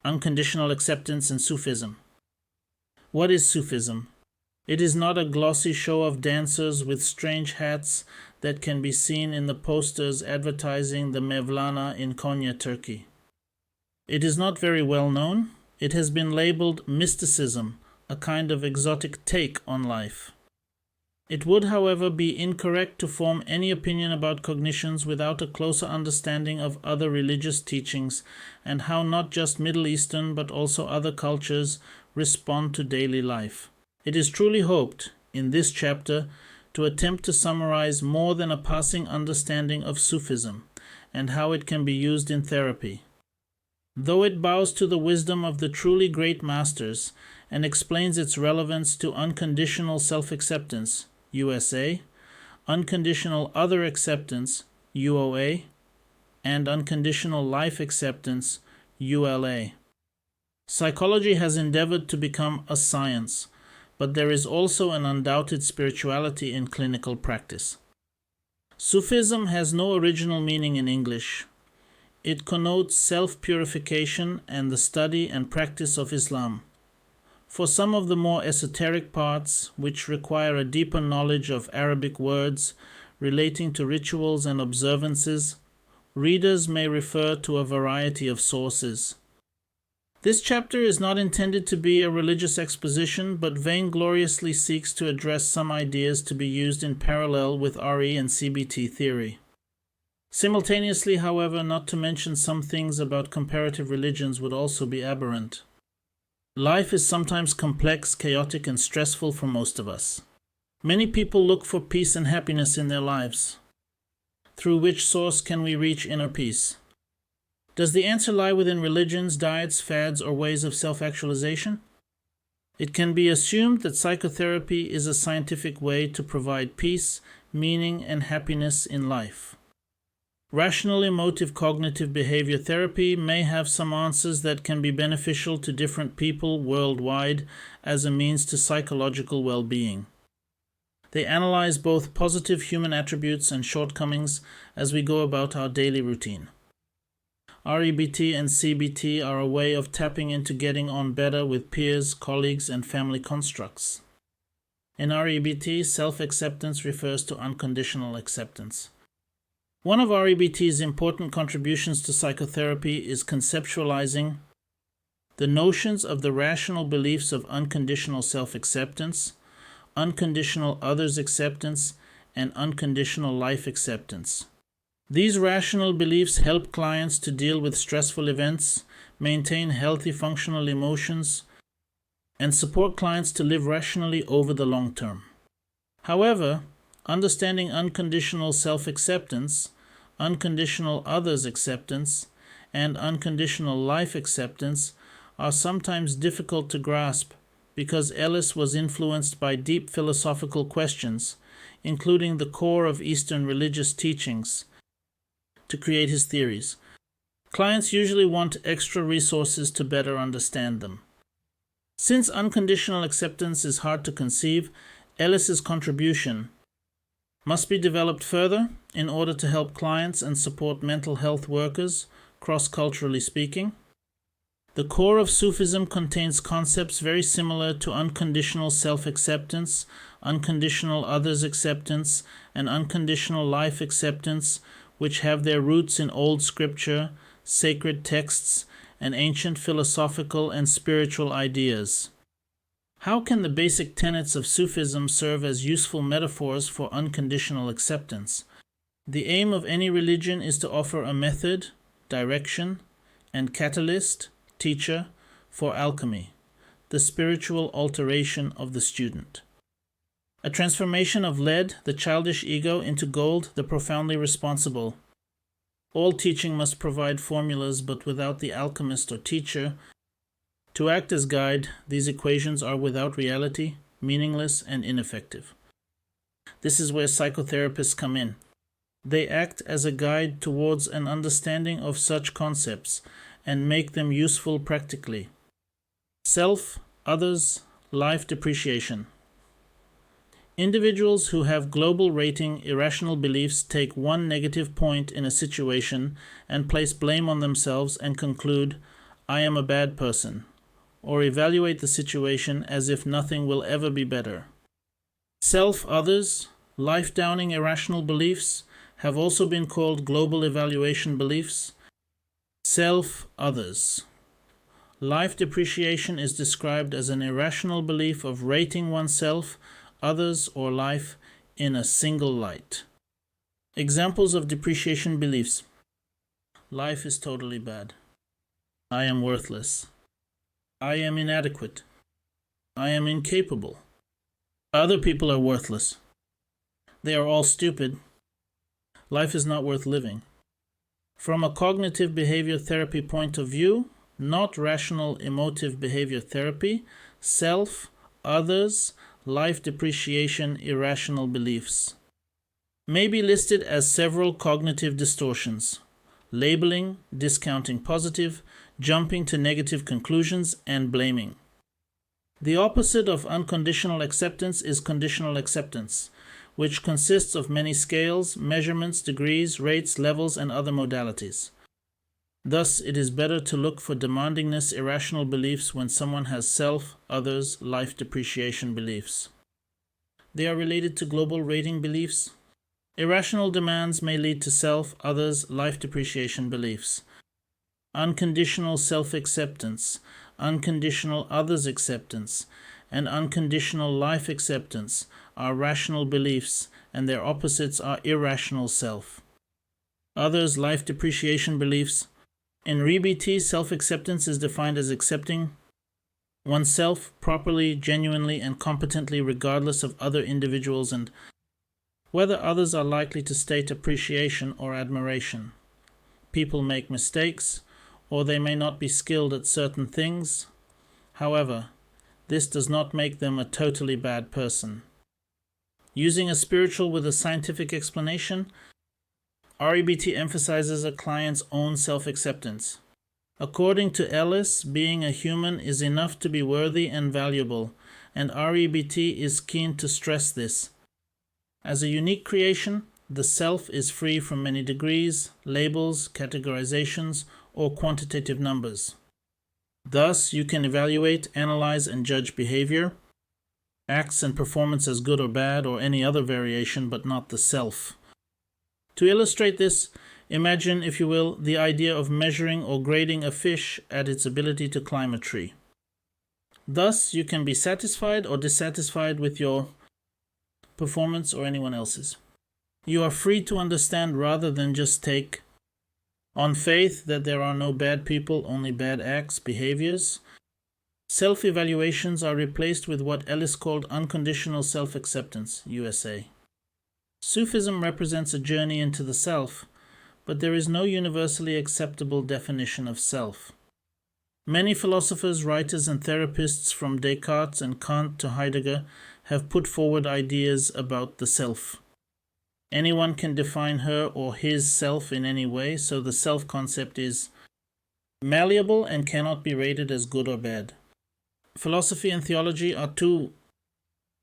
Unconditional Acceptance in Sufism. What is Sufism? It is not a glossy show of dancers with strange hats that can be seen in the posters advertising the Mevlana in Konya, Turkey. It is not very well known. It has been labeled mysticism, a kind of exotic take on life. It would, however, be incorrect to form any opinion about cognitions without a closer understanding of other religious teachings and how not just Middle Eastern but also other cultures respond to daily life. It is truly hoped, in this chapter, to attempt to summarize more than a passing understanding of Sufism and how it can be used in therapy. Though it bows to the wisdom of the truly great masters and explains its relevance to unconditional self-acceptance, USA, unconditional other acceptance, UOA, and unconditional life acceptance, ULA. Psychology has endeavored to become a science, but there is also an undoubted spirituality in clinical practice. Sufism has no original meaning in English. It connotes self-purification and the study and practice of Islam. For some of the more esoteric parts, which require a deeper knowledge of Arabic words relating to rituals and observances, readers may refer to a variety of sources. This chapter is not intended to be a religious exposition, but vaingloriously seeks to address some ideas to be used in parallel with RE and CBT theory. Simultaneously, however, not to mention some things about comparative religions would also be aberrant. Life is sometimes complex, chaotic, and stressful for most of us. Many people look for peace and happiness in their lives. Through which source can we reach inner peace? Does the answer lie within religions, diets, fads, or ways of self-actualization? It can be assumed that psychotherapy is a scientific way to provide peace, meaning, and happiness in life. Rational emotive cognitive behavior therapy may have some answers that can be beneficial to different people worldwide as a means to psychological well-being. They analyze both positive human attributes and shortcomings as we go about our daily routine. REBT and CBT are a way of tapping into getting on better with peers, colleagues, and family constructs. In REBT, self-acceptance refers to unconditional acceptance. One of REBT's important contributions to psychotherapy is conceptualizing the notions of the rational beliefs of unconditional self-acceptance, unconditional others acceptance, and unconditional life acceptance. These rational beliefs help clients to deal with stressful events, maintain healthy functional emotions, and support clients to live rationally over the long term. However, understanding unconditional self-acceptance, unconditional others acceptance, and unconditional life acceptance are sometimes difficult to grasp because Ellis was influenced by deep philosophical questions, including the core of Eastern religious teachings, to create his theories. Clients usually want extra resources to better understand them. Since unconditional acceptance is hard to conceive, Ellis's contribution must be developed further in order to help clients and support mental health workers, cross-culturally speaking. The core of Sufism contains concepts very similar to unconditional self-acceptance, unconditional others acceptance, and unconditional life acceptance, which have their roots in old scripture, sacred texts, and ancient philosophical and spiritual ideas. How can the basic tenets of Sufism serve as useful metaphors for unconditional acceptance? The aim of any religion is to offer a method, direction, and catalyst, teacher, for alchemy, the spiritual alteration of the student. A transformation of lead, the childish ego, into gold, the profoundly responsible. All teaching must provide formulas, but without the alchemist or teacher to act as guide, these equations are without reality, meaningless, and ineffective. This is where psychotherapists come in. They act as a guide towards an understanding of such concepts and make them useful practically. Self, others, life depreciation. Individuals who have global rating irrational beliefs take one negative point in a situation and place blame on themselves and conclude, I am a bad person, or evaluate the situation as if nothing will ever be better. Self, others, life-downing irrational beliefs have also been called global evaluation beliefs. Self, others. Life depreciation is described as an irrational belief of rating oneself, others, or life in a single light. Examples of depreciation beliefs. Life is totally bad. I am worthless. I am inadequate. I am incapable. Other people are worthless. They are all stupid. Life is not worth living. From a cognitive behavior therapy point of view, not rational emotive behavior therapy, self, others, life depreciation, irrational beliefs may be listed as several cognitive distortions: labeling, discounting positive, jumping to negative conclusions, and blaming. The opposite of unconditional acceptance is conditional acceptance, which consists of many scales, measurements, degrees, rates, levels, and other modalities. Thus, it is better to look for demandingness irrational beliefs when someone has self, others, life depreciation beliefs. They are related to global rating beliefs. Irrational demands may lead to self, others, life depreciation beliefs. Unconditional self-acceptance, unconditional others acceptance, and unconditional life acceptance are rational beliefs, and their opposites are irrational self. Others, life depreciation beliefs. In REBT, self-acceptance is defined as accepting oneself properly, genuinely, and competently regardless of other individuals and whether others are likely to state appreciation or admiration. People make mistakes, or they may not be skilled at certain things. However, this does not make them a totally bad person. Using a spiritual with a scientific explanation, REBT emphasizes a client's own self-acceptance. According to Ellis, being a human is enough to be worthy and valuable, and REBT is keen to stress this. As a unique creation, the self is free from many degrees, labels, categorizations, or quantitative numbers. Thus, you can evaluate, analyze, and judge behavior, acts and performance as good or bad, or any other variation, but not the self. To illustrate this, imagine, if you will, the idea of measuring or grading a fish at its ability to climb a tree. Thus, you can be satisfied or dissatisfied with your performance or anyone else's. You are free to understand rather than just take on faith that there are no bad people, only bad acts, behaviors. Self-evaluations are replaced with what Ellis called unconditional self-acceptance, USA. Sufism represents a journey into the self, but there is no universally acceptable definition of self. Many philosophers, writers, and therapists from Descartes and Kant to Heidegger have put forward ideas about the self. Anyone can define her or his self in any way, so the self concept is malleable and cannot be rated as good or bad. Philosophy and theology are two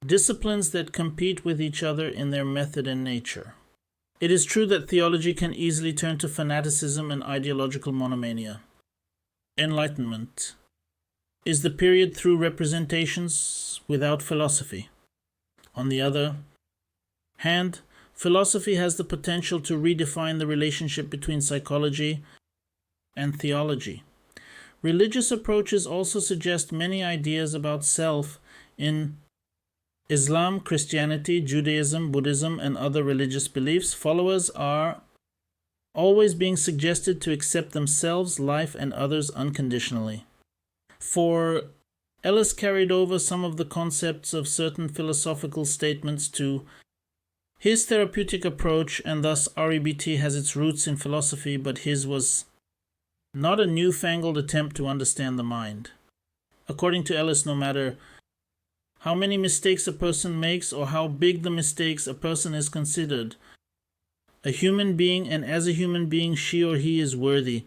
disciplines that compete with each other in their method and nature. It is true that theology can easily turn to fanaticism and ideological monomania. Enlightenment is the period through representations without philosophy. On the other hand, philosophy has the potential to redefine the relationship between psychology and theology. Religious approaches also suggest many ideas about self in Islam, Christianity, Judaism, Buddhism, and other religious beliefs. Followers are always being suggested to accept themselves, life, and others unconditionally. For Ellis carried over some of the concepts of certain philosophical statements to his therapeutic approach, and thus REBT has its roots in philosophy, but his was not a newfangled attempt to understand the mind. According to Ellis, no matter how many mistakes a person makes or how big the mistakes, a person is considered a human being, and as a human being she or he is worthy.